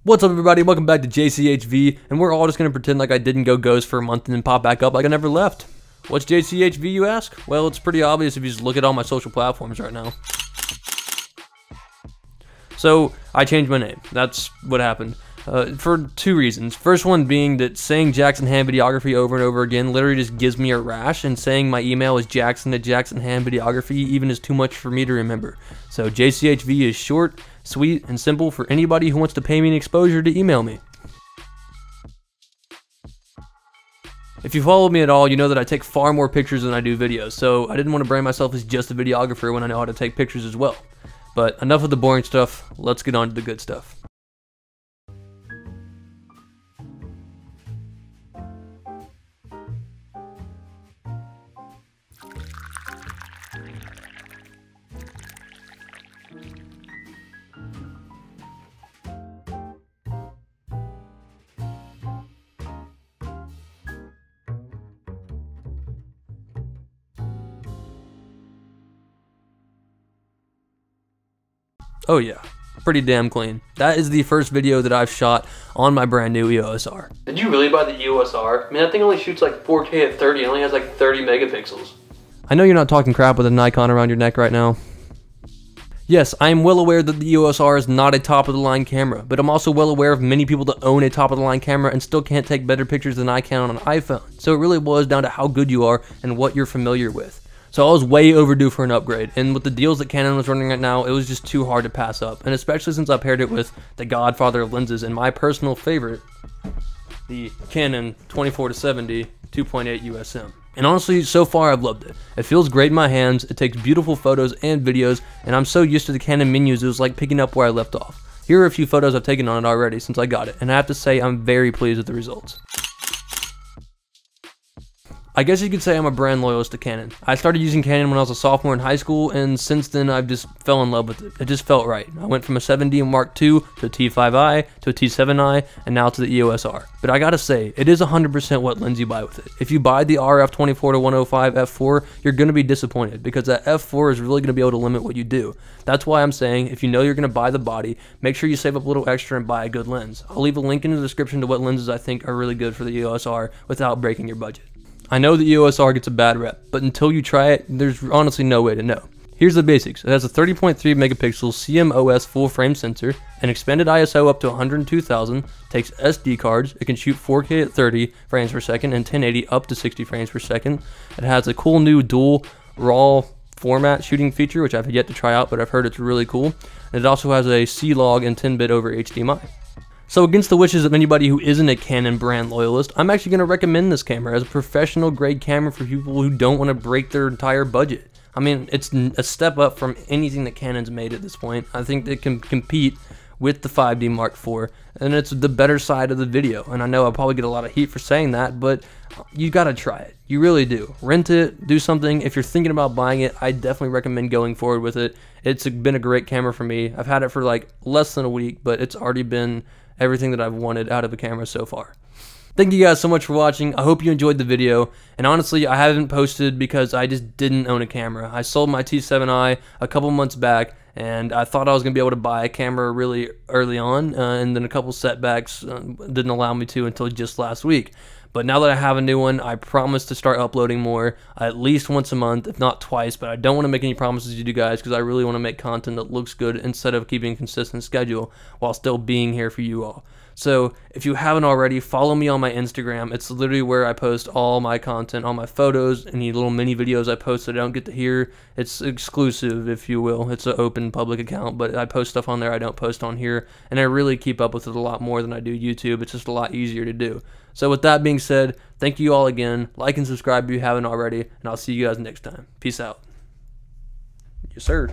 What's up, everybody? Welcome back to JCHV, and we're all just going to pretend like I didn't go ghost for a month and then pop back up like I never left. What's JCHV, you ask? Well, it's pretty obvious if you just look at all my social platforms right now. So, I changed my name. That's what happened. For two reasons. First one being that saying Jackson Hand Videography over and over again literally just gives me a rash, and saying my email is Jackson@Jackson Hand Videography even is too much for me to remember. So JCHV is short, sweet, and simple for anybody who wants to pay me an exposure to email me. If you follow me at all, you know that I take far more pictures than I do videos, so I didn't want to brand myself as just a videographer when I know how to take pictures as well. But enough of the boring stuff, let's get on to the good stuff. Oh yeah, pretty damn clean. That is the first video that I've shot on my brand new EOS R. Did you really buy the EOS R? I mean, that thing only shoots like 4K at 30 and only has like 30 megapixels. I know you're not talking crap with a Nikon around your neck right now. Yes, I am well aware that the EOS R is not a top-of-the-line camera, but I'm also well aware of many people that own a top-of-the-line camera and still can't take better pictures than I can on an iPhone. So it really boils down to how good you are and what you're familiar with. So I was way overdue for an upgrade, and with the deals that Canon was running right now, it was just too hard to pass up, and especially since I paired it with the godfather of lenses and my personal favorite, the Canon 24-70 2.8 USM. And honestly, so far I've loved it. It feels great in my hands, it takes beautiful photos and videos, and I'm so used to the Canon menus it was like picking up where I left off. Here are a few photos I've taken on it already since I got it, and I have to say I'm very pleased with the results. I guess you could say I'm a brand loyalist to Canon. I started using Canon when I was a sophomore in high school, and since then I've just fell in love with it. It just felt right. I went from a 7D Mark II to a T5i to a T7i and now to the EOS R. But I gotta say, it is 100% what lens you buy with it. If you buy the RF 24-105 f4, you're gonna be disappointed because that f4 is really gonna be able to limit what you do. That's why I'm saying if you know you're gonna buy the body, make sure you save up a little extra and buy a good lens. I'll leave a link in the description to what lenses I think are really good for the EOS R without breaking your budget. I know the EOS R gets a bad rep, but until you try it, there's honestly no way to know. Here's the basics. It has a 30.3 megapixel CMOS full frame sensor, an expanded ISO up to 102,000, takes SD cards, it can shoot 4K at 30 frames per second and 1080 up to 60 frames per second. It has a cool new dual RAW format shooting feature, which I've yet to try out, but I've heard it's really cool. And it also has a C-Log and 10-bit over HDMI. So against the wishes of anybody who isn't a Canon brand loyalist, I'm actually going to recommend this camera as a professional grade camera for people who don't want to break their entire budget. I mean, it's a step up from anything that Canon's made at this point. I think it can compete with the 5D Mark IV, and it's the better side of the video. And I know I'll probably get a lot of heat for saying that, but you gotta try it. You really do. Rent it, do something. If you're thinking about buying it, I definitely recommend going forward with it. It's been a great camera for me. I've had it for like less than a week, but it's already been everything that I've wanted out of a camera so far. Thank you guys so much for watching. I hope you enjoyed the video. And honestly, I haven't posted because I just didn't own a camera. I sold my T7i a couple months back, and I thought I was going to be able to buy a camera really early on, and then a couple setbacks didn't allow me to until just last week. But now that I have a new one, I promise to start uploading more, at least once a month, if not twice. But I don't want to make any promises to you guys because I really want to make content that looks good instead of keeping a consistent schedule while still being here for you all. So if you haven't already, follow me on my Instagram. It's literally where I post all my content, all my photos, any little mini videos I post that I don't get to hear. It's exclusive, if you will. It's an open public account, but I post stuff on there I don't post on here, and I really keep up with it a lot more than I do YouTube. It's just a lot easier to do. So with that being said, thank you all again. Like and subscribe if you haven't already, and I'll see you guys next time. Peace out. Yes, sir.